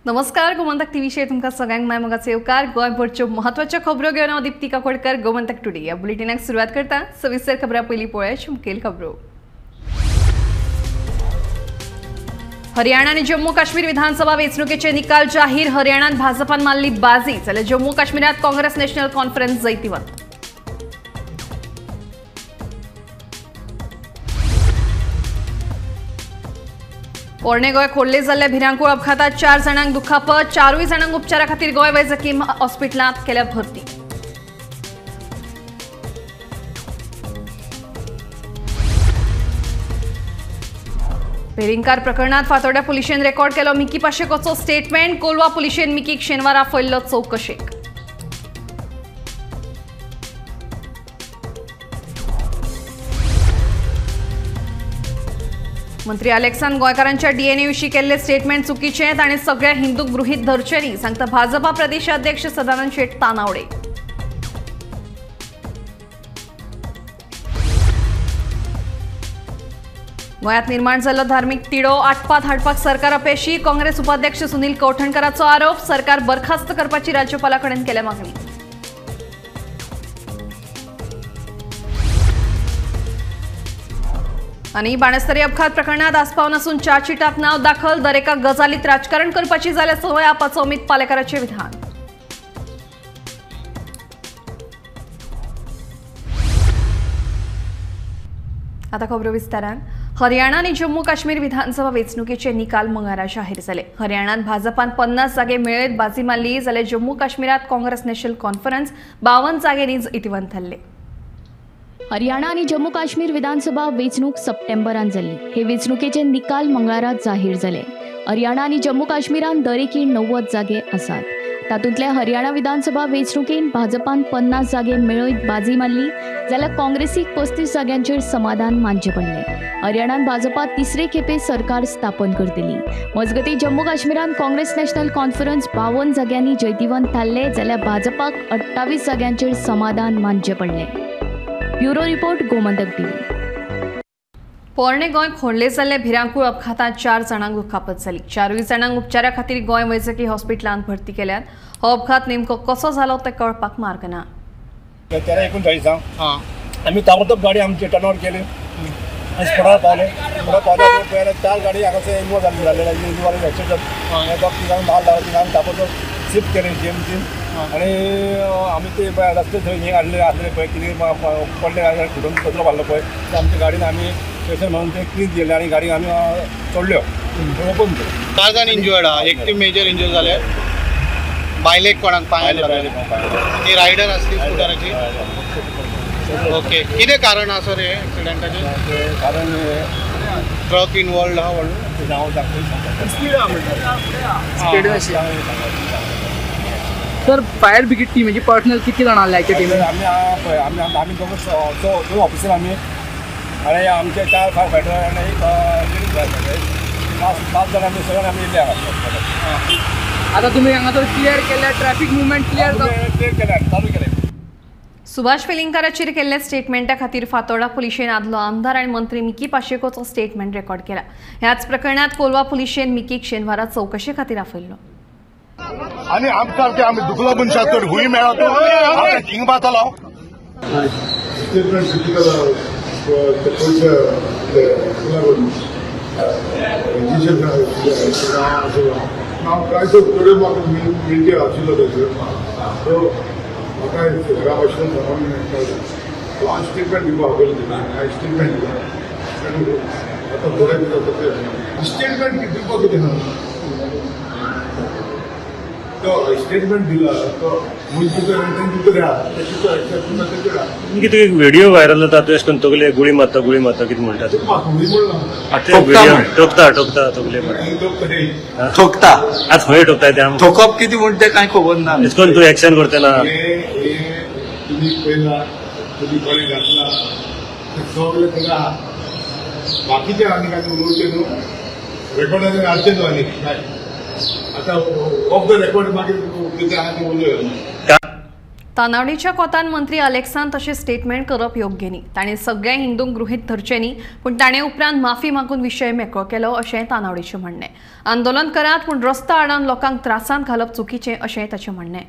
नमस्कार, गोमंतक टीव्हीचेर तुमकां सगळ्यांक मायमोगाचो येवकार। गोंयभरच्यो म्हत्वाच्यो खबरो घेवन हांव दीप्ती काकोडकर, गोमंतक टुडे ह्या बुलेटिनाक सुरवात करता। सविस्तर खबरां पयलीं पळोवया मुखेल खबरो। हरियाणा आनी जम्मू काश्मीर विधानसभा वेंचणुकेचे निकाल जाहीर। हरियाणात भाजपान मारली बाजी, जाल्यार जम्मू काश्मीरात काँग्रेस नॅशनल कॉन्फरन्स जैतिवंत। पोरणे गोंय खोल्ले जाल्ल्या भिरांकूळ अपघातात 4 जाणांक दुखापत। 4 जाणांक उपचारा खातीर गोंय वैजकी हॉस्पिटलांत केल्या भरती। पेरिंकार प्रकरणात फातोड्या पुलिशेन रेकॉर्ड केलो मिकी पाशेकोचो स्टेटमेंट। कोलवा पुलिशेन मिकीक शेनवारा फळिल्लो चौकशेक। मंत्री अलेक्सान गोंयकारांच्या डीएनए विशीं केल्ले स्टेटमेंट चुकीचे। ताणें सगळ्या हिंदूक गृहीत धरचे न्ही, सांगता भाजपा प्रदेशाध्यक्ष सदानंद शेट तानावडे। गोंयांत निर्माण जाल्लो धार्मीक तिडो आटपात हाडपाक सरकार अपेशी। काँग्रेस उपाध्यक्ष सुनील कौठणकरांचो आरोप। सरकार बरखास्त करपाची राज्यपाला कडेन केल्या मागणी। आनी बाणस्तारी अपघात प्रकरणात आस्पावन आसून चार्जशीटात नाव दाखल। दरेका गजालीत राजकारण करपाची जाल्यार संवय आपाचो अमित पालेकराचें विधान। आता खबरो विस्तारान। हरियाणा आनी जम्मू काश्मीर विधानसभा वेंचणुकेचे निकाल मंगळारा जाहीर जाले। हरियाणात भाजपान 50 जागे मेळयत बाजी मारली, जाल्यार जम्मू काश्मीरात काँग्रेस नॅशनल कॉन्फरन्स 52 जाग्यांनी इतिवंत थारले। हरियाणा आणि जम्मू काश्मीर विधानसभा वेंचणूक सप्टेंबरान जाल्ली। हे वेंचणुकेचे निकाल मंगळारा जाहीर जाले। हरियाणा आणि जम्मू काश्मीरान दरेकी 90 जागे आसात। तातूंतल्या हरियाणा विधानसभा वेंचणुकेन भाजपान 50 जागे मेळयत बाजी मारली, जाल्यार काँग्रेसीक 35 जाग्यांचेर समाधान मानचें पडलें। हरियाणात भाजपा तिसरे खेपे सरकार स्थापन करतली। मजगती जम्मू काश्मीरान काँग्रेस नॅशनल कॉन्फरन्स 52 जाग्यांनी जैतिवंत थारले, जाल्यार भाजपाक 28 जाग्यांचेर समाधान मानचें पडलें। Bureau report, Gomantak TV. पोरणे गोंय खोल्ले जाल्ल्या भिरांकूळ अपघातात 4 जाणांक दुखापत जाली। 4 जाणांक उपचारा खातीर गोंय वैजकी हॉस्पिटलांत भरती केल्यात। हो अपघात नेमको कसो जालो ते कळपाक मार्ग ना। 13:39 आम्ही ताबडतोब गाडी आमची टर्नआउट केली आणि स्पॉटार पावले। पहिले 4 गाडी हांगासर इन्वॉल्व जाल्ले इन्वॉल्व एक्सिडेंट माल लावली आमी ताबडतोब शिफ्ट केले जीएमसी आणि आम्ही ते रस्ते थंय हे काडले आसले पळय कितें पडले फुटून कचरो घाल्लो पळय ते आमच्या गाडीन आमी स्पेशल म्हणून ते क्लीन केले आणि गाडी आमी सोडल्यो ओपन केल्यो। 4 जाण इंजुर्ड आहा, एकटी मेजर इंजुरी जाले। बायलेक कोणाक पांयाक लागले, ती रायडर आसली स्कुटराची। ओके, कितें कारण आसा रे एक्सिडेंटाचें? कारण ट्रक इन्वॉल्ड आहा व्हडलो हांव दाखयता स्पीड आहा म्हणटा स्पीड अशी। सर, फायर ब्रिगेड टीम म्हणजे पर्सनल किती जाण आसले ह्याच्या टीमीन? आमी दोन ऑफिसर आमी आणि आमचे 4 फायर फायटर आणि एक लेडीज 5 जाण आमी सगळे आमी येयले आहात। आता तुम्ही हांगा क्लियर केल्या, ट्रॅफिक मुवमेंट क्लियर केल्या, चालू केले। सुभाष वेलिंगकाराचेर केल्ल्या स्टेटमेंटा खातीर फातोर्डा पुलिशेन आदलो आमदार आनी मंत्री मिकी पाशेकोचो स्टेटमेंट रेकॉर्ड केला। ह्याच प्रकरणात कोलवा पुलिशेन मिकीक शेनवारा चौकशे खातीर आपयल्लो। आणि आमसारखे आम्ही दुखला पण शास्त्र हुई मेळतो किंग बाताला स्टेटमेंट फिजिकल ನಾವು ಕಾಯ್ಸೋ ತೊಡೆ ಮಾತ್ರ ಮಿಲ್ಟಿ ಆಚಿಲ್ಲದ ಸೊ ಮಗ ಗ್ರಾಮಸ್ಥರ ಸಾಮಾನ್ಯ ಆ ಸ್ಟೇಟ್ಮೆಂಟ್ ಇವ ಆಗಲಿಲ್ಲ ಆ ಸ್ಟೇಟ್ಮೆಂಟ್ ಅಥವಾ ತೊಡೆ ಸ್ಟೇಟ್ಮೆಂಟ್ ತಿಳ್ಕೋಗಿದೆ ನಾನು तो स्टेटमेंट दिला तो किती व्हिडिओ व्हायरल जाता तू अशें करून तगले गुळी मारता कितें म्हणटा ठोकता तगले ठोकता आज खंय ठोकता ते आमकां ठोकप कितें म्हणटा तें कांय खबर ना। अशें करून तूं एक्शन करतना तुम्ही पयला तुम्ही कोणी घातला सगळे तेका बाकीचे आनी काय उलोवचे न्हू रेकॉर्डाचेर हाडचे न्हू आनी काय आता ऑफ द रेकॉर्ड मागीर कितें आहा तें उलय। तानावडीच्या कोतान मंत्री अलेक्सान तशें स्टेटमेंट करप योग्य न्ही. ताणें सगळ्या हिंदूंक गृहीत धरचें न्ही, पूण ताणें उपरांत माफी मागून विशय मेकळो केलो अशें तानावडीचें म्हणणें. आंदोलन करात पूण रस्तो आडावन लोकांक त्रासांत घालप चुकीचें अशें ताचें म्हणणें.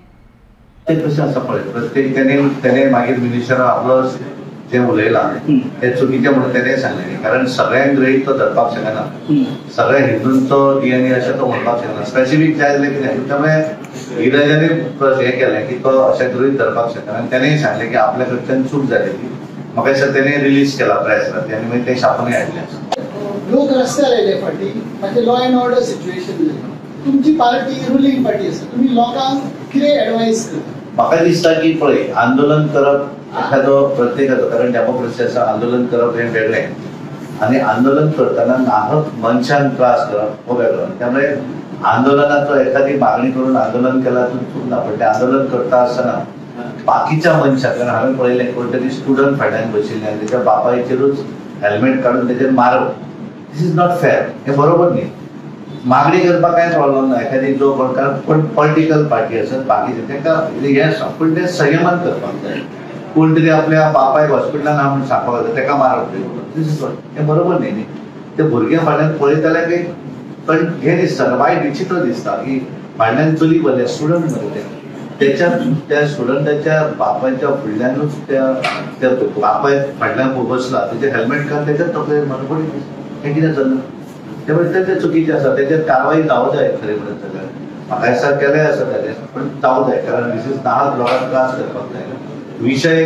कशें आसा पळय प्रत्येक तेणे मागीर मिनिस्टर आपलो जे उलयलां ते चुकीचें म्हणून तेणें सांगलें, कारण सगळ्यांक गृहीत तो धरपाक शकना, सगळ्या हिंदूंचो DNA अशें तो म्हणपाक शकना. स्पेसिफीक जाय जाल्यार कितें त्यामुळे इराजांनी हें केलें की तो अशें गृहीत धरपाक शकना. आनी तेणेंय सांगलें की आपल्या कडच्यान चूक जालेली. म्हाका दिसता तेणें रिलीज केला प्रेसार आनी मागीर ते छापूनय हाडलें. लोक रस्त्यार आयले फाटी मागीर लॉ एंड ऑर्डर सिच्युएशन जालें. तुमची पार्टी रुलींग पार्टी आसा, तुमी लोकांक कितें एडवायस करता? म्हाका दिसता की पळय आंदोलन करप एखादो प्रत्येकाचो, कारण डेमोक्रेसी आसा, आंदोलन करप हें वेगळें आनी आंदोलन करतना नाहक मनशांक त्रास करप हो वेगळो. त्यामुळे आंदोलनाचो एखादी मागणी करून आंदोलन केला तर चूक ना, पण ते आंदोलन करता आसतना बाकीच्या मनशाक, कारण हांवें पळयलें कोण तरी स्टुडंट फाटल्यान बशिल्ले आनी तेच्या बापायचेरूच हेल्मेट काडून तेचेर मारप. दिस इज नॉट फेअर, हें बरोबर न्ही. मागणी करपाक कांय प्रॉब्लेम ना, एखादी जो पण पॉलिटिकल पार्टी आसत बाकीचे तेंकां हें आसा, पूण तें संयमान करपाक जाय. कोण तरी आपल्या बापायक हॉस्पिटलान हांव म्हणून सांगपाक जाता तेका मारप, हें बरोबर न्ही. ते भुरग्या फाटल्यान पळयताल्याक एक पण हें दिसता, वायट विचित्र दिसता की फाटल्यान चली बरें स्टुडंट मरे त्या स्टुडंटाच्या बापायच्या फुडल्यानूच त्या बापाय फाटल्यान बसला, तेजें हेल्मेट काडून तेच्याच तकलेर मारप, हें कितें जालें? त्यामुळे तें चुकीचें आसा. तेजेर कारवाई जावं जाय खरें म्हणून सगळें. म्हाका दिसता केलें आसा ताजें, पण जावं जाय, कारण दिस इज नाहक लोकांक त्रास करपाक जायना. विशय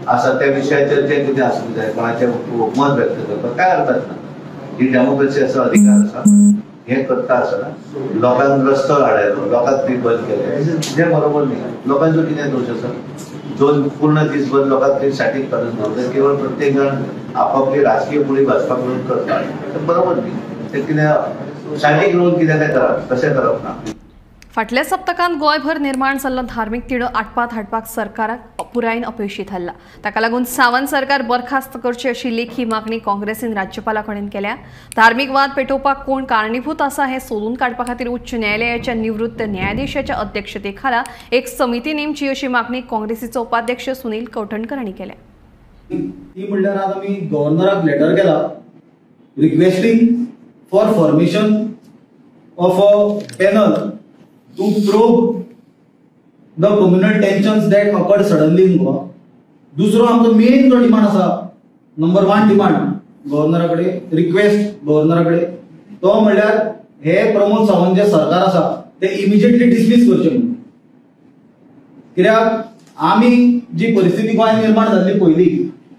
आसा त्या विशयाचेर जें कितें आसूंक जाय, कोणाचें मत व्यक्त करपाक काय अर्थ ना. ही डेमोक्रेसी आसा, अधिकार आसा. हें करता आसतना लोकांक रस्तो आडायलो, लोकांक ती बंद केलें, जें बरोबर न्ही. लोकांचो कितें दोश आसा? दोन पूर्ण दिसभर लोकांक ती स्टॅटीक काडून दवरता, केवळ प्रत्येक जाण आपापली राजकीय पुळी भाजपाक लागून करता, तें बरोबर न्ही. ते कितें स्टॅटीक रोवन कितें तें करप, तशें करप ना. फाटल्या सप्तकांत गोंयभर निर्माण जाल्लो धार्मीक तिडो आटपात हाडपाक सरकाराक पुरायेन अपयशी थारला. ताका लागून सावंत सरकार बरखास्त करची अशी लेखी मागणी काँग्रेसीन राज्यपाला कडेन केल्या. धार्मीक वाद पेटोवपाक कोण कारणीभूत आसा हें सोदून काडपा खातीर उच्च न्यायालयाच्या निवृत्त न्यायाधीशाच्या अध्यक्षतेखाला एक समिती नेमची अशी मागणी काँग्रेसीचो उपाध्यक्ष सुनील कौठणकर हांणी केल्या. ती म्हणल्यार आज आमी गव्हर्नराक लेटर केला requesting for formation of a panel to probe the communal tensions that occurred suddenly in Goa. दुसरो आमचो मेन जो डिमांड आसा, नंबर 1 डिमांड गव्हर्नराकडे, रिक्वेस्ट गव्हर्नराकडे, तो म्हणल्यार हे प्रमोद सावंत जे सरकार आसा ते इमिजिएटली डिसमिस करचे म्हणून. कित्याक आमी जी परिस्थिती गोंयांत निर्माण जाल्ली पयली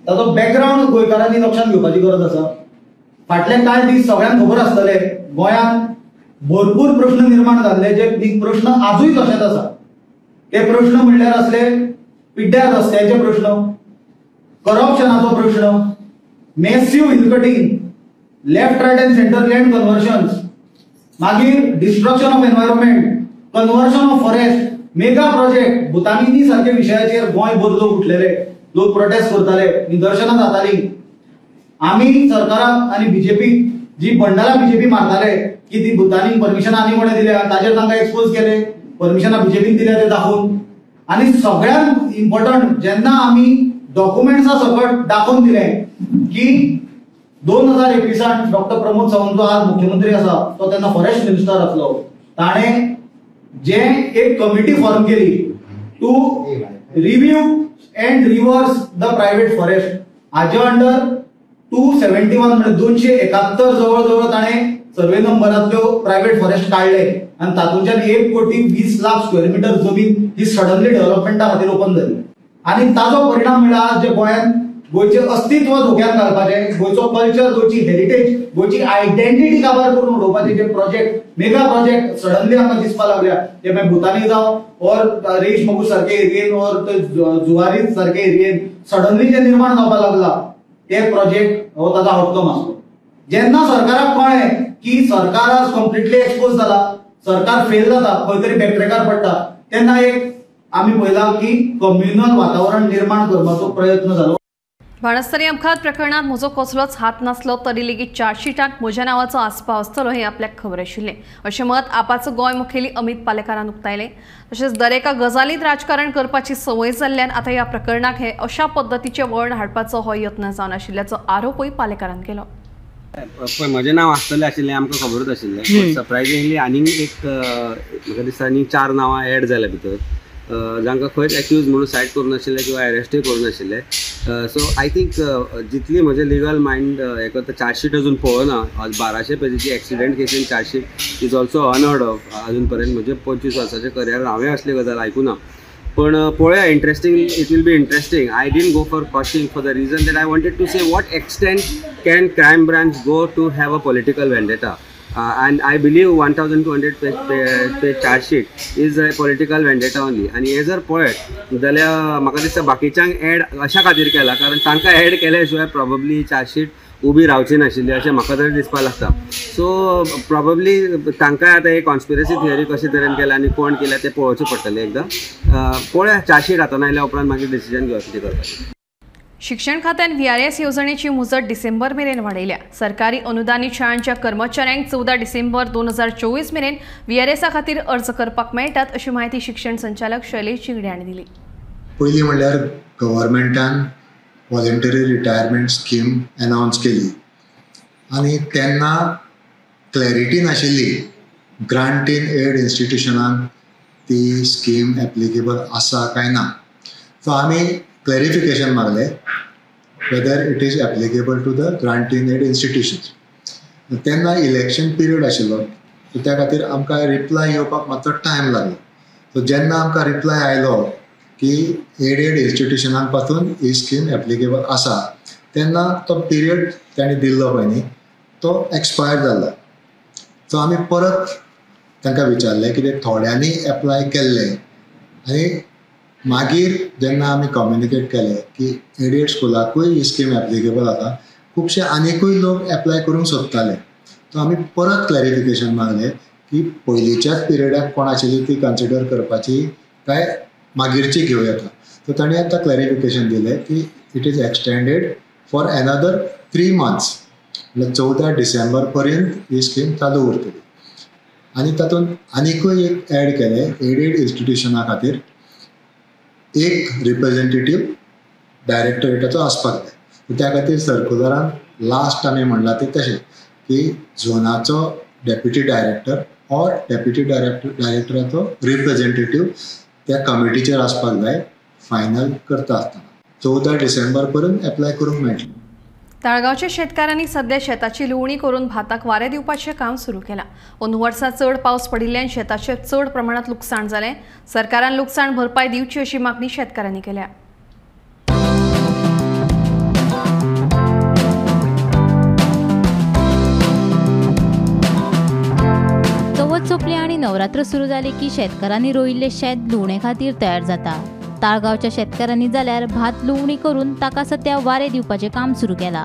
ताचो बॅकग्रावंड गोंयकारांनी लक्षांत घेवपाची गरज आसा. फाटले कांय दीस सगळ्यांक खबर आसतले गोंयांत भरपूर प्रश्न निर्माण जाल्ले, जे प्रश्न आजूय तशेंच आसा. ते प्रश्न म्हणल्यार असले पिड्ड्यार रस्त्याचे प्रश्न, करप्शनाचो प्रश्न, massive hill cutting, left right and centre land conversions, मागीर destruction of environment, conversion of forest, mega project, भुतानिनी सारखे विशयाचेर गोंयभर लोक उठलेले, लोक प्रोटेस्ट करताले, निदर्शनां जातालीं. आमी सरकाराक आनी बीजेपी जी बंडाला बीजेपी मारताले की ती भुतानीक परमिशन आनी कोणे दिल्या, ताजेर तांकां एक्सपोज केले, परमिशनां बीजेपीन दिल्या ते दाखोवन. आनी सगळ्यांत इम्पॉर्टंट जेन्ना आमी डॉक्युमेंट्सा सकट दाखोवन दिलें की 2021 डॉक्टर प्रमोद सावंत जो आज मुख्यमंत्री आसा तो तेन्ना फॉरेस्ट मिनिस्टर आसलो, ताणें जे एक कमिटी फॉर्म केली to review and reverse the private forest, हाजे अंडर 271 म्हणजे 271 जवळ ताणें सर्वे नंबरांतल्यो प्रायव्हेट फॉरेस्ट काढले आणि तातूंच्यान 1,20,00,000 स्क्वेअर मीटर जमीन ही सडनली डेव्हलपमेंटा खातीर ओपन जाली. आणि ताजो परिणाम म्हळ्यार आज जे गोंयांत गोंयचें अस्तित्व धोक्यात घालपाचें, गोंयचो कल्चर, गोंयची हेरिटेज, गोंयची आयडेंटिटी काबार करून उडोवपाचे जे प्रोजेक्ट, मेगा प्रोजेक्ट सडनली आमकां दिसपाक लागल्या, ते मागीर भुतानी जावं ऑर रेश मगू सारखे एरियेन ऑर जुवारी सारखे एरियेन सडनली जे निर्माण जावपाक लागला ते प्रोजेक्ट हो ताजो आउटकम आसलो. जेन्ना सरकाराक कळ्ळें की सरकार आज कम्प्लिटली एक्सपोज जाला, सरकार फेल जाता, खंय तरी बॅकट्रॅकार पडटा, तेन्ना एक आमी पळयला की कम्युनल वातावरण निर्माण करपाचो प्रयत्न जालो. बाणस्तरी अपघात प्रकरणात म्हजो कसलोच हात नासलो तरी लेगीत चार्जशीटात म्हज्या नांवाचो आस्पाव आसतलो हें आपल्याक खबर आशिल्लें अशें मत आपाचो गोंय मुखेली अमित पालेकारान उक्तायलें. तशेंच दरेका गजालींत राजकारण करपाची संवय जाल्ल्यान आतां ह्या प्रकरणाक हे अशा पद्दतीचें वळण हाडपाचो हो यत्न जावन आशिल्ल्याचो आरोपूय पालेकारान केलो. पळय म्हजें नांव आसतलें आशिल्लें आमकां खबरूच आशिल्लें. सरप्रायझिंगली आनीक म्हाका दिसता आनीक 4 नांवां एड जाल्या भितर जांकां खंयच एक्यूज म्हणून सायड करूं नाशिल्ले किंवा अरेस्टूय करूं नाशिल्ले. सो आय थिंक जितली म्हजें लिगल मायंड हें करता चार्जशीट अजून पळोवना. 1200 पेजीची एक्सिडेंट केसीन chargesheet is also unheard of. अजून पर्यंत म्हजे 25 वर्साच्या करियर हांवें असली गजाल आयकुना. पण पळया interesting it will be interesting. I didn't go for costing for the reason that I wanted to say what extent can crime branch go to have a political vendetta. And I believe 1200 page charge sheet is a political vendetta only. आणि हे जर पळयत जाल्यार म्हाका दिसता बाकीच्यांक add अशा खातीर केला कारण तांकां एड केल्या शिवाय प्रॉबब्ली चार्जशीट उबी रावची नाशिल्ली अशें म्हाका तरी दिसपाक लागता. सो प्रॉबब्ली तांकांय आतां एक कॉन्स्पिरसी थियरी कशे तरेन केला आनी कोण केल्या तें पळोवचें पडटलें एकदां. पळया चार्जशीट आतां आयल्या उपरांत मागीर डिसिजन घेवप कितें करपाचें. शिक्षण खात्यान VRS येवजणेची मुजत डिसेंबर मेरेन वाडयल्या. सरकारी अनुदानीत शाळांच्या कर्मचाऱ्यांक 14 डिसेंबर 2024 मेरेन VRS खातीर अर्ज करपाक मेळटात अशी माहिती शिक्षण संचालक शैलेश चिंगडे हांणी दिली. पयलीं म्हणल्यार गव्हर्मेंटान वॉलंटरी रिटायरमेंट स्कीम अनाउन्स केली आनी तेन्ना क्लॅरिटी नाशिल्ली ग्रांट इन एड इन्स्टिट्यूशनान ती स्कीम एप्लिकेबल आसा काय ना. सो आमी क्लॅरिफिकेशन मागले whether it is applicable to the grant in aid institutions. तेन्ना इलेक्शन पिरियड आशिल्लो सो त्या खातीर आमकां रिप्लाय येवपाक मातसो टायम लागलो. सो जेन्ना आमकां रिप्लाय आयलो की एडेड इन्स्टिट्यूशनां पासून ही स्कीम एप्लिकेबल आसा तेन्ना तो पिरियड ताणें दिल्लो पळय न्ही तो एक्सपायर जाल्लो. सो आमी परत तांकां विचारलें कितें थोड्यांनी एप्लाय केल्ले आनी मागीर जेन्ना आमी कम्युनिकेट केलें की एडेड स्कुलाकूय ही स्कीम एप्लिकेबल आसा खुबशे आनिकूय लोक एप्लाय करूंक सोदताले. सो आमी परत क्लॅरिफिकेशन मागलें की पयलींच्याच पिरियडाक कोण आशिल्ली ती कन्सिडर करपाची काय मागीरची घेवं येता. सो ताणें आतां क्लॅरिफिकेशन दिलें की it is extended for another 3 months म्हणल्यार 14 डिसेंबर पर्यंत ही स्कीम चालू उरतली. आनी तातूंत आनिकूय एक एड केलें एडेड इन्स्टिट्यूशना खातीर एक रिप्रेझेंटेटीव डायरेक्टरेटाचो आसपाक जाय. त्या खातीर सर्क्युलरान लास्ट आमी म्हणलां तें तशें की झोनाचो deputy director or deputy डायरेक्टराचो representative त्या कमिटीचेर आसपाक जाय फायनल करता आसतना. 14 डिसेंबर पर्यंत एप्लाय करूंक मेळटलें. ताळगांवच्या शेतकारांनी सध्या शेताची लुवणी करून भाताक वारें दिवपाचें काम सुरू केलां. अंदू वर्सा चड पावस पडिल्ल्यान शेताचें चड प्रमाणात लुकसाण जालें. सरकारान लुकसाण भरपाय दिवची अशी मागणी शेतकारांनी केल्या. चवथ सोंपली आनी नवरात्र सुरू जाली की शेतकारांनी रोयिल्लें शेत लुवणे खातीर तयार जाता. ताळगांवच्या शेतकारांनी जाल्यार भात लुवणी करून ताका सध्या वारें दिवपाचें काम सुरू केलां.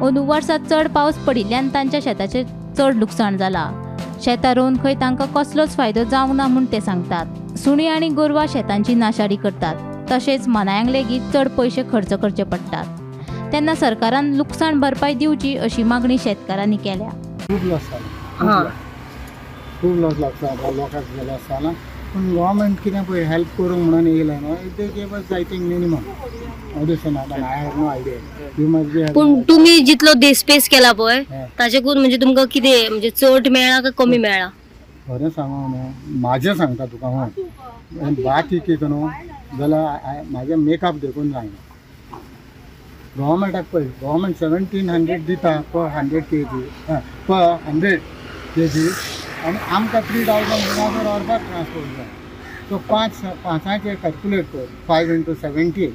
अंदू वर्सा चड पावस पडिल्ल्यान तांच्या शेताचें चड लुकसाण जालां. शेतां रोवन खंय तांकां कसलोच फायदो जावंक ना म्हूण ते सांगतात. सुणी आनी गोरवां शेतांची नाशाडी करतात. तशेंच मानायांक लेगीत चड पयशे खर्च करचे पडटात. तेन्ना सरकारान लुकसाण भरपाय दिवची अशी मागणी शेतकारांनी केल्या. खूब लॉस जाला खूब लॉस लागता लोकांक गेलो आसतना पूण गव्हर्मेंट कितें पळय हेल्प करूंक म्हणून येयलें न्हू ते गेव अस I think minimum audition I have no idea you must be. पूण तुमी जितलो देस्पेस केला पळय ताचेकून म्हणजे तुमकां कितें म्हणजे चड मेळ्ळा काय कमी मेळ्ळा? खरें सांगू न्हू म्हाजें सांगता तुका हय बाकी कितें न्हू जाल्यार म्हाजें मेकअप देखून जायना. गव्हर्मेंटाक पळय गव्हर्मेंट 1700 दिता पर 100 kg पर 100 kg आनी आमकां 3000 अर्बाक ट्रान्सपोर्ट जाय. सो 5चे कॅल्कुलेट कर 5 into 70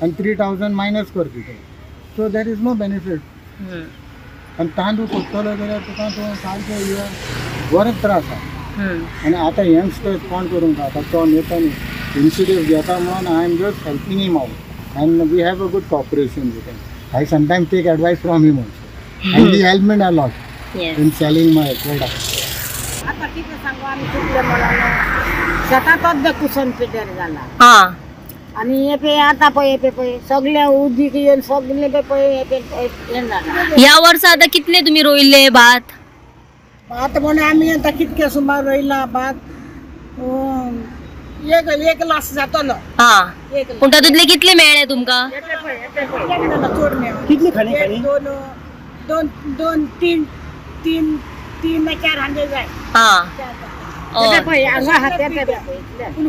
आनी 3000 मायनस कर तितून. So that is no benefit. आनी तांदूळ कोत्तलो जाल्यार तुका तो सारकें बरेंच त्रास आसा. आनी आतां यंगस्टर्स कोण करूंक जाता तो नेता न्ही इनिशिएटीव घेता म्हणून I am just helping him out आनी we have a good cooperation with him. I sometimes take advice from him also आनी he help me a lot in selling my product. आता किती सांगू आम्ही चुकले मला शेतातच कुसन पिड्यार झाला आणि हे पे आता पळय सगळे उदीक येऊन सगळे पळय येणार. या वर्सा आता कितले तुम्ही रोयले भात? भात म्हणून आम्ही आता कितके सुमार रोयला भात 1 लाख जातलो. हा पण तातूंतले कितले मेळ्ळे तुमका? कितली खाणी? 2-3-400 जाय.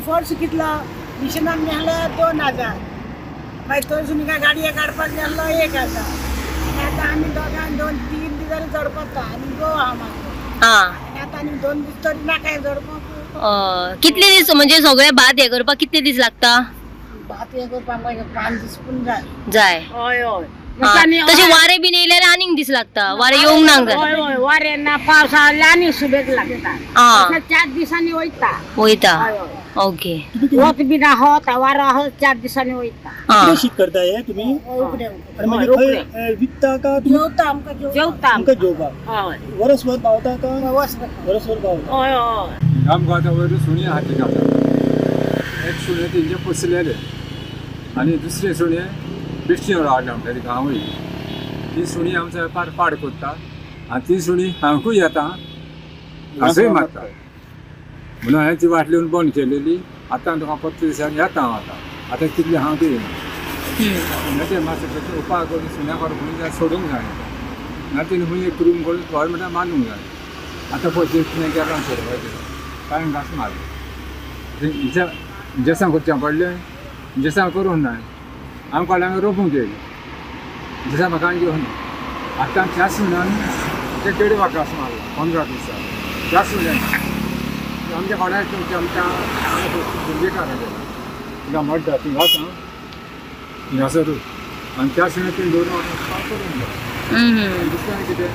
फॉर्स कितला मिशनान नेहला 2000 मागीर थंयसून गाडये काडपाक गेल्लो 1000. आता आमी दोगां 2-3 दीस जड पडटा आनी गो आहा मागीर. आता आनी 2 दीस तरी नाका जडपाक. कितले दीस म्हणजे सगळे भात हे करपाक कितले दीस लागता? भात हे करपाक 5 दीस पूण जाय. हय हय. तसे वारे बी येयल्यार आनीक दीस लागता. वारे येवंक ना जाय. वारे ना पावस आले आनी सुबेक लागता. 4 दिसांनी वयता. ओके. वत बी ना होत वारो होत 4 दिसांनी वयता. शीत करता हे तुम्ही? उकडे विकता का? जेवता आमकां जेवपाक. वर्सभर पावता का? वर्सभर पावता. हय हय. आमकां आतां वयर सुणी हाती घालता. एक सुणे तेंचे पसलेले आनी दुसरे सुणे बेश्टीवर हाडले आमच्या ती गांवय. ती सुणी आमच्या पाड करता आनी ती सुणी हांगूय येता हांसूय मारता. म्हणून हांवें ती वाटलीवन बंद केलेली. आतां तुका 15 दिसांनी येता हांव आतां कितले हांव ती येना मातशें उपाय करून सुण्या करून सोडूंक जाय ना. तेणी खंय एक रूम करून गव्हर्मेंटान बांदूंक जाय. आतां पळय सुण्या गेला सोडपाचें कांय घास मारले. इंजेक्शन करचें पडलें. इंजेक्शन करूंक ना. आमकां हांगा रोपूंक जाय. इंजेक्शन म्हाका घेवन आतां त्या सुण्यान ते 1.5 वांटो आसा मारलो 15 दिसां. त्या सुण्यान आमच्या कोणाक आमच्या भुरगेकार तिका मड्डा थिंगा थिंगासरू आनी त्या सुण्यान ती दवरून करूंक जाय. दुसऱ्यान कितें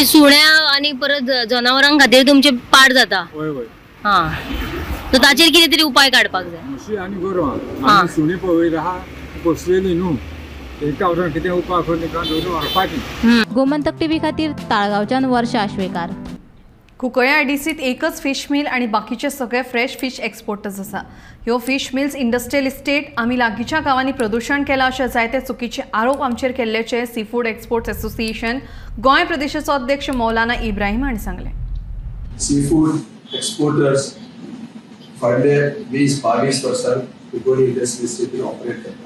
सुण्या आनी परत जनावरां खातीर तुमचे पाड जाता. वय वय. सो ताचेर कितें तरी उपाय काडपाक जाय. म्हशी आनी गोरवां सुणी पळयली आहा पोसलेली न्हू. एका वरान कितें उपाय करून तिका दवरून व्हरपाची. गोमंतक टीव्ही खातीर ताळगांवच्यान वर्षा आश्वेकार. कुंकळ्या आयडीसीत एकच फिश मिल आणि बाकीचे सगळे फ्रेश फिश एक्सपोर्टर्स आसा. ह्यो फिश मिल्स इंडस्ट्रियल इस्टेट आमी लागींच्या गांवांनी प्रदूषण केलां अशे जायते चुकीचे आरोप आमचेर केल्ल्याचे sea food exports association Goa प्रदेशाचो अध्यक्ष मौलाना इब्राहिम हांणी सांगले. सी फूड एक्सपोर्टर्स फाटले 20-22 वर्सां कुंकळी इंडस्ट्रियल इस्टेटीन ऑपरेट करता.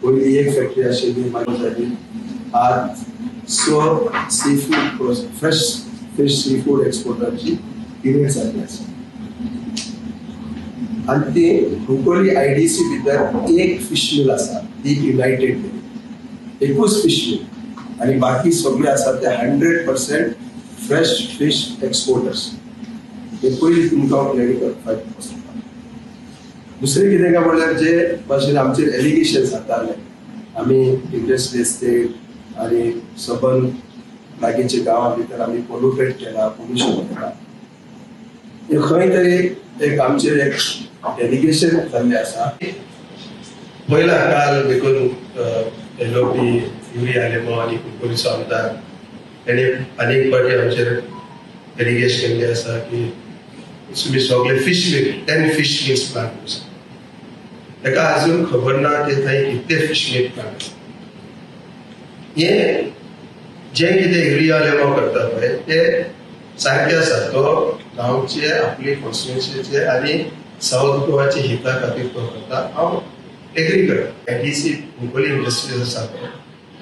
पयली एक फॅक्टरी आशिल्ली मागीर आज sea food fresh fish sea food एक्सपोर्टरची युनिट जाल्ली आसा. आनी ती कुंकळी आयडीसी भितर एक फिश मिल आसा ती युनायटेड मिल. एकूच फिश मिल आनी बाकी सगळे आसा ते 100% फ्रेश फिश एक्सपोर्टर्स. हे पयली तुमकां क्लियर करपाक. दुसरें कितें काय म्हणल्यार जे भाशेन आमचेर एलिगेशन्स जाताले आमी इंडस्ट्रियल इस्टेट आनी सबन लागींच्या गांवां भितर आमी पोल्युटेड केला पोल्युशन केला. हे खंय तरी एक आमचेर एक एलिगेशन जाल्लें आसा. पयला काल देखून एलओपी युरी आलेमो आनी कुंकळीचो आमदार तेणे आनीक फावटी आमचेर एलिगेशन केल्लें आसा की तुमी सगळे fish mill 10 fish mills plant आसा. ताका अजून खबर ना की थंय कितले फिश मिल प्लांट आसा. हे जे कितें युरिया लेवो करता पळय ते सारकें आसा. तो गांवचे आपली कॉन्स्टिट्युएन्सीचे आनी सावथ गोवाच्या हिता खातीर तो करता. हांव एग्री करता. आयडीसी कुंकळी इंडस्ट्रीज आसा पळय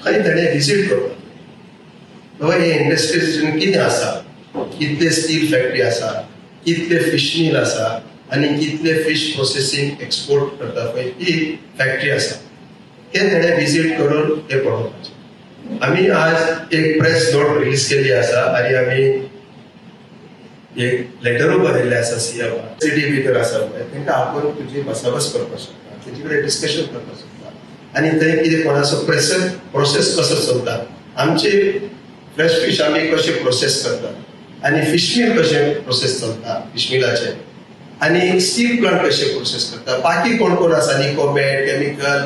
खंय ताणें विजीट करता. बाबा हे इंडस्ट्रीज कितें आसा, कितले स्टील फॅक्टरी आसा, कितले फिश मिल आसा आनी कितले फिश प्रोसेसिंग एक्सपोर्ट करता पळय ती फॅक्टरी आसा ते ताणें विजीट करून ते पळोवपाचें. आमी आज एक प्रेस नोट रिलीज केली आसा आनी आमी एक लेटरूय बरयल्लें आसा सीएम सिटी भितर आसा पळय तांकां आपोवन तुजी भासाभास करपाक शकता, तेजे कडेन डिस्कशन करपाक शकता आनी थंय कितें कोणाचो प्रोसेस कसो चलता, आमचे फ्रेश फिश आमी कशे प्रोसेस करतात आनी फिश मिल कशे प्रोसेस चलता फिश मिलाचे आनी स्टील प्लांट कशे प्रोसेस करता, बाकी कोण कोण आसा निकोमेट केमिकल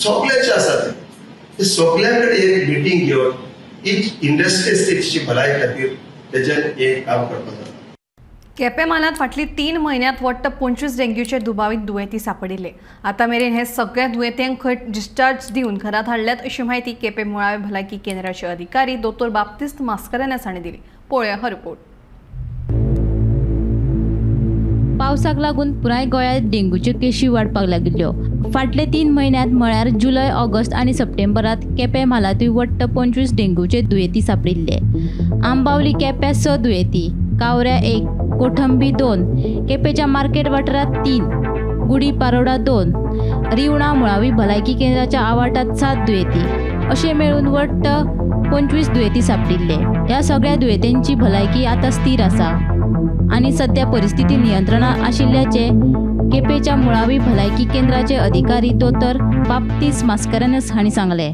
सगळ्याचे आसा ते सगळ्या कडेन एक मिटींग घेवन एक इंडस्ट्रियल स्टेटची भलाय खातीर तेजेर एक काम करपाक जाता. केपें मालात फाटली 3 म्हयन्यांत वट्ट 25 डेंग्यूचे दुबावित दुयेंती सापडिल्ले. आता मेरेन हे सगळ्या दुयेंत्यांक खंय डिस्चार्ज दिवन घरांत हाडल्यात अशी माहिती केपें मुळावे भलायकी केंद्राचे अधिकारी दोतोर बाप्तिस्त मास्करेन्स हांणी दिली. पळोवया हो रिपोर्ट. पावसाक लागून पुराय गोंयांत डेंग्यूच्यो केशी वाडपाक लागिल्ल्यो. फाटले 3 म्हयन्यांत म्हळ्यार जुलय, ऑगस्ट आनी सप्टेंबरांत केपें म्हालातूय वट्ट 25 डेंग्यूचे दुयेंती सापडिल्ले. आंबावली केपें 6 दुयेंती, कावऱ्या 1, कोठंबी 2, केपेंच्या मार्केट वाठारांत 3, गुडी पारोडा 2, रिवणा मुळावी भलायकी केंद्राच्या आवाठांत 7 दुयेंती अशें मेळून वट्ट 25 दुयेंती सापडिल्ले. ह्या सगळ्या दुयेंतींची भलायकी आतां स्थिर आसा आनी सध्या परिस्थिती नियंत्रणात आशिल्ल्याचे केपेंच्या मुळावी भलायकी केंद्राचे अधिकारी दोतोर बाप्तिस्त मास्करेन्स हांणी सांगले.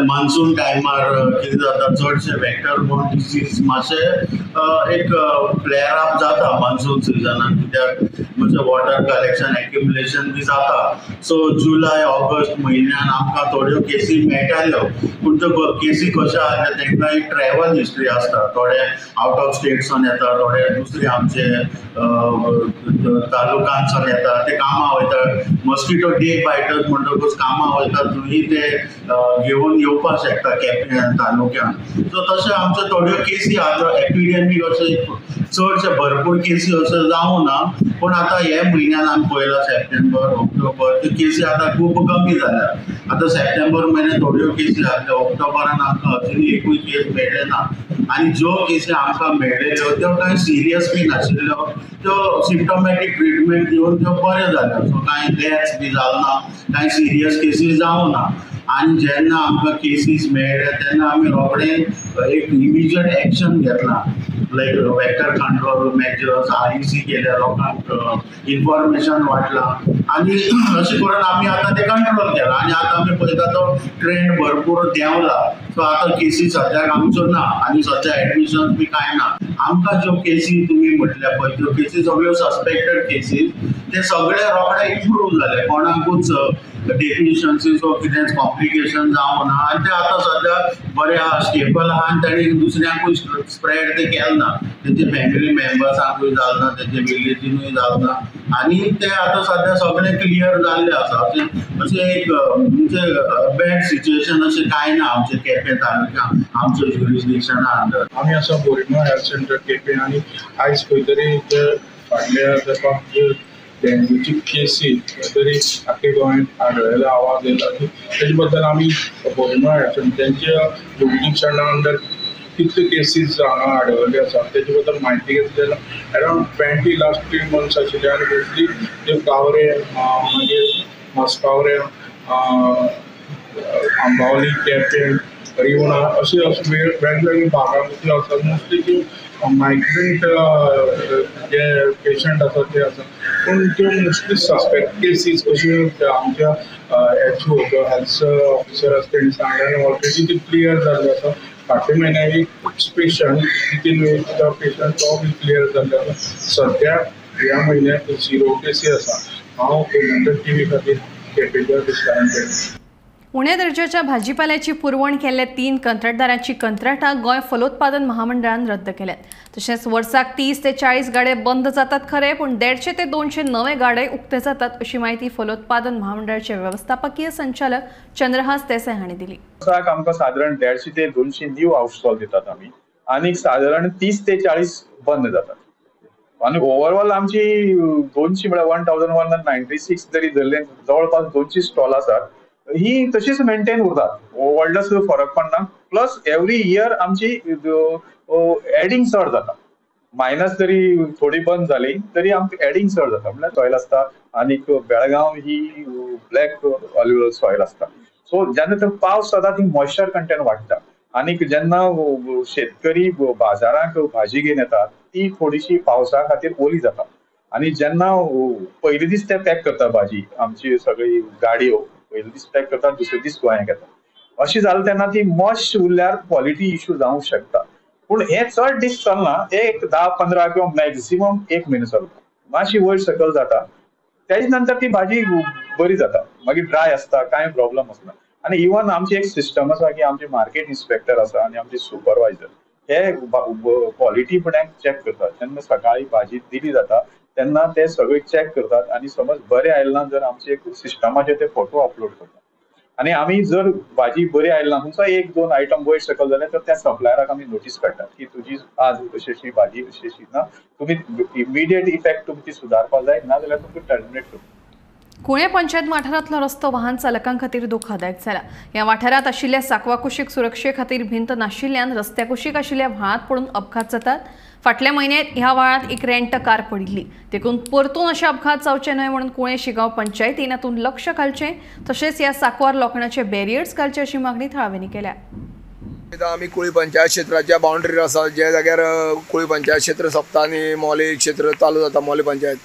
मान्सून टायमार कितें जाता चडशे वेक्टर बोर्न डिसीज मातशे एक फ्लेअर अप जाता मान्सून सिजनान, कित्याक म्हणजे वॉटर कलेक्शन एक्युमुलेशन बी जाता. सो जुलय ऑगस्ट म्हयन्यान आमकां थोड्यो केसी मेळटाल्यो, पूण त्यो केसी कश्यो आसल्या तांकां एक ट्रॅव्हल हिस्ट्री आसता. थोडे आउट ऑफ स्टेट्सान येता, थोडे दुसरे आमचे तालुकांसान येता, ते कामां वयता. मस्किटो डे बायटर्स म्हणटकूच कामां वयता, थंय ते घेवन येवपाक शकता केपें तालुक्यान. सो तशें आमच्यो थोड्यो केसी आतां एपिडेमीक अशे चडशे भरपूर केसी अशे जावं ना, पूण आतां हे म्हयन्यान आमी पळयला सप्टेंबर, ऑक्टोबर त्यो केसी आतां खूब कमी जाल्या. आतां सप्टेंबर म्हयन्यान थोड्यो केसी आसल्यो, ऑक्टोबरान आमकां अजुनूय एकूय केस मेळ्ळे ना. आनी ज्यो केसी आमकां मेळ्ळेल्यो त्यो कांय सिरियस बी नाशिल्ल्यो, त्यो सिम्पटोमॅटीक ट्रिटमेंट दिवन त्यो बऱ्यो जाल्यो. सो कांय डेथ्स बी जावं ना, कांय सिरियस केसीस जावं ना. आनी जेन्ना आमकां केसीस मेळ्ळे तेन्ना आमी रोखडें एक इमिजिएट एक्शन घेतलां, लायक वेक्टर कंट्रोल मेजर्स, REC केल्या, लोकांक इन्फॉर्मेशन वाटलां आनी अशें करून आमी आतां ते कंट्रोल केला. आनी आतां आमी पळयता तो ट्रेंड भरपूर देंवला. सो आतां केसी सद्याक आमच्यो ना आनी सद्या एडमिशन बी कांय ना. आमकां ज्यो केसी तुमी म्हटल्या पळय त्यो केसी सगळ्यो सस्पेक्टेड केसीस, ते सगळे रोखडे इम्प्रूव जाले. कोणाकूच डेफिशियन्सीस वा कितेंच कॉम्प्लिकेशन जावं ना आनी ते आतां सद्या बरे आहा, स्टेबल आहा आनी तांणी दुसऱ्यांकूय स्प्रेड ते केलें ना. तेजे फॅमिली मेंबर्सांकूय जालें ना, तेजे विलेजीनूय जालें ना आनी ते आतां सद्या सगळें क्लियर जाल्लें आसा. अशें एक म्हणजे बॅड सिच्युएशन अशें कांय ना आमचे केपें तालुक्यांत, आमच्या ज्युरिस्डिक्शना अंडर. आमी आसा बोरिमा हेल्थ सेंटर केपें आनी आयज खंय तरी फाटल्या तेंपाक डेंग्यूची केसी तरी आख्खे गोंयांत आढळलेलो आवाज येता. तेजे बद्दल आमी बोरिमा हेल्थ सेंटर तेंच्या ज्युरिस्डिक्शना अंडर कितले केसीस हांगा आढळले आसा तेजे बद्दल म्हायती घेतली जाल्यार अरावंड 20 लास्ट 3 months आशिल्ले आनी मोस्टली ते कावरे, मागीर मस्कावरे, आंबावली, केपें, रिवणा अशे वेगवेगळे भागांतल्यो आसात. मोस्टली त्यो मायग्रंट जे पेशंट आसा ते आसा, पूण त्यो मोस्टली सस्पेक्ट केसीस अश्यो आमच्या HO हेल्थ ऑफिसर आसा तेणी सांगल्यार ऑलरेडी ती क्लियर जाल्ली आसा. फाटल्या म्हयन्याक एक पेशंट तो पेशंट तो बी क्लियर जाल्लो आसा. सद्या ह्या म्हयन्याक 0 केसी आसा. हांव पेमेंटल TV खातीर केपेंच्या विस्तारान केलें. उण्या दर्जाच्या भाजीपाल्याची पुरवण केल्ल्या 3 कंत्राटदारांची कंत्राटां गोंय फलोत्पादन महामंडळान रद्द केल्यात. तशेंच वर्साक 30 ते 40 गाडे बंद जातात खरे, पूण 150 ते 200 नवे गाडे उक्ते जातात अशी माहिती फलोत्पादन महामंडळाचे व्यवस्थापकीय संचालक चंद्रहास देसाय हांणी दिली. वर्साक आमकां सादारण 150 ते 200 न्यू आउटस्टॉल दितात आमी आनी सादारण 30 ते 40 बंद जातात. आनी ओवरऑल आमची 200 म्हळ्यार 1196 जरी धरले जवळपास 200 स्टॉल आसात. ही तशीच मेंटेन उरतात, व्हडलोसो फरक पडना. प्लस एवरी इयर आमची एडिंग चड जाता. मायनस जरी थोडी बंद जाली तरी आमकां एडिंग चड जाता. म्हळ्यार सॉयल आसता आनी बेळगांव ही ब्लॅक ऑल्युअल सॉयल आसता. सो जेन्ना तो पावस जाता ती मॉइश्चर कंटेंट वाडटा आनी जेन्ना शेतकरी बाजारांत भाजी घेवन येतात ती थोडीशी पावसा खातीर ओली जाता. आनी जेन्ना पयले दीस ते पॅक करता भाजी, आमची सगळी गाडयो पयले दीस पॅक करता, दुसरे दीस गोंयांत येता. अशें जालें तेन्ना ती मॉइस्ट उरल्यार क्वॉलिटी इश्यू जावंक शकता. पूण हे चड दीस चलना, एक 10-15 किंवा मॅक्सिमम 1 म्हयनो चलता. मातशी वयर सकयल जाता, तेजे नंतर ती भाजी बरी जाता, मागीर ड्राय आसता, कांय प्रॉब्लम आसना. आनी इवन आमची एक सिस्टम आसा की आमचे मार्केट इन्स्पेक्टर आसा आनी आमचे सुपरवायझर हे क्वॉलिटीपणाक चॅक करतात. जेन्ना सकाळी भाजी दिली जाता तेन्ना ते सगळे चॅक करतात आणि समज बरें आयला जर आमचे सिस्टमाचेर ते फोटो अपलोड करतात आणि आमी जर भाजी बरी आयला तुमचा 1-2 आयटम वयर सकयल जाले तर त्या सप्लायराक आमी नोटीस काडटात की तुजी आज अशी भाजी अशी ना, तुम्ही इमिडिएट इफेक्ट तुम्ही ती सुदारपाक जाय, ना जाल्यार तुमकां टर्मिनेट करता. कुणे पंचायत वाठारांतलो रस्तो वाहन चालकां खातीर धोकादायक जाला. ह्या वाठारांत आशिल्ल्या साकवा कुशीक सुरक्षे खातीर भिंत नाशिल्ल्यान रस्त्या कुशीक आशिल्ल्या व्हाळांत पडून अपघात जातात. फाटल्या म्हयन्यात ह्या व्हाळांत एक रेंट कार पडिल्ली. देखून परतून अशे अपघात जावचे न्हय म्हणून कुणे शिगांव पंचायतीन हातूंत लक्ष घालचें तशेंच ह्या साकवार लोखंडाचे बॅरियर्स घालचे अशी मागणी थळाव्यांनी केल्या. आमी कुळी पंचायत क्षेत्राच्या बाउंड्रीर आसा, जे जाग्यार कुळी पंचायत क्षेत्र सोंपता आनी मोले क्षेत्र चालू जाता मोले पंचायत,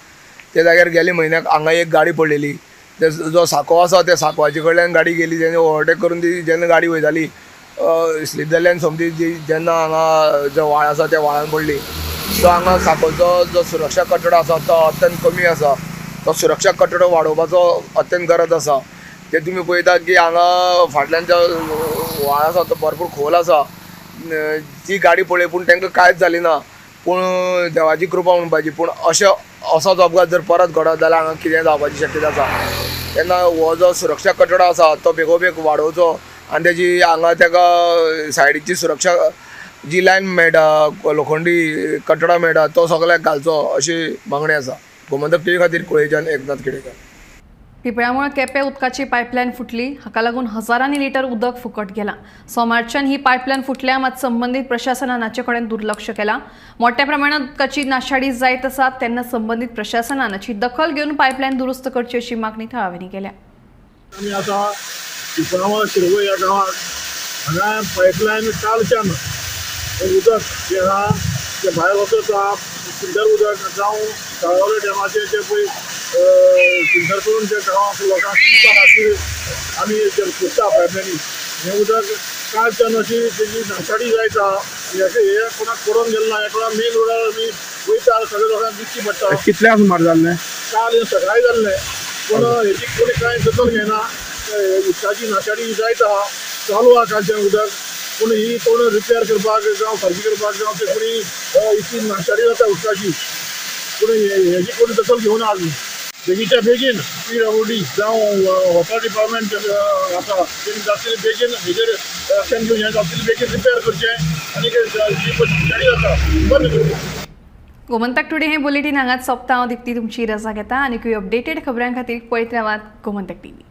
त्या जाग्यार गेल्या म्हयन्याक हांगा एक गाडी पडलेली. जो साको आसा त्या साकवाचे कडल्यान गाडी गेली, जेन्ना ओवरटेक करून ती जेन्ना गाडी वयताली स्लीप जाल्ल्यान समजी जेन्ना हांगा जो व्हाळ आसा त्या व्हाळान पडली. सो हांगा साकोचो जो सुरक्षा कटडो आसा तो अत्यंत कमी आसा. तो सुरक्षा कटडो वाडोवपाचो अत्यंत गरज आसा. ते तुमी पळयता की हांगा फाटल्यान जो व्हाळ आसा तो भरपूर खोल आसा. ती गाडी पळय पूण तांकां कांयच जाली ना. पूण देवाची कृपा म्हणपाची. पूण असोच अपघात जर परत घडत जाल्यार हांगा कितें जावपाची शक्यता आसा. तेन्ना हो जो सुरक्षा कटडो आसा तो बेगोबेग वाडोवचो आनी तेजी हांगा ताका सायडीची सुरक्षा जी लायन मेळटा, लोखंडी कटडो मेळटा तो सगळ्याक घालचो अशी मागणी आसा. गोमंतक टीव्ही खातीर कुळेच्यान एकनाथ केडेकर. पिंपळामुळे केपे उदकाची पायपलायन फुटली. हाका लागून हजारांनी लिटर उदक फुकट गेलां. सोमारच्यान ही पायपलायन फुटल्या, मात संबंधीत प्रशासनान हाचे कडेन दुर्लक्ष केलां. मोठ्या प्रमाणात उदकाची नाशाडी जायत आसा तेन्ना संबंधीत प्रशासनान हाची दखल घेवन पायपलायन दुरुस्त करची अशी मागणी थळाव्यांनी केल्या. आमी आतां पिंपळावळ शिरवय ह्या गांवांत हांगा पायपलायन कालच्यान उदक जें आहा तें भायर वचता. फिल्टर उदक जावं तळावले डॅमाचें तें पळय फिल्टर करून त्या गांवांत लोकांक पिवपा खातीर आमी सोदता पायपलायनी. हें उदक कालच्यान अशी तेजी नाशाडी जायता. हे कोणाक पडोवन गेलें ना. हे मेन रोडार आमी वयता सगळ्या लोकांक दिश्टी पडटा. कितल्या सुमार जाल्लें? काल सकाळी जाल्लें. पूण हेची कोणी कांय दखल घेना. उदकाची नाशाडी जायता. चालू आहा कालच्यान उदक. पूण ही कोण रिपेर करपाक जावं सारकी करपाक जावं ते कोणी इतली नाशाडी जाता उदकाची. पूण हेची कोणी दखल घेवना आजून. बेगीच्या बेगीन PWD जावं वॉटर डिपार्टमेंट आसा तेणी जातले बेगीन हेजेर एक्शन घेवन हें जातले बेगीन रिपेर करचें आनी जी नाशाडी जाता बंद करचें. गोमंतक टुडे हे बुलेटिन हांगाच सोंपता. हांव दिप्ती तुमची रजा घेता. आनी अपडेटेड खबरां खातीर पळयत रावात गोमंतक टीव्ही.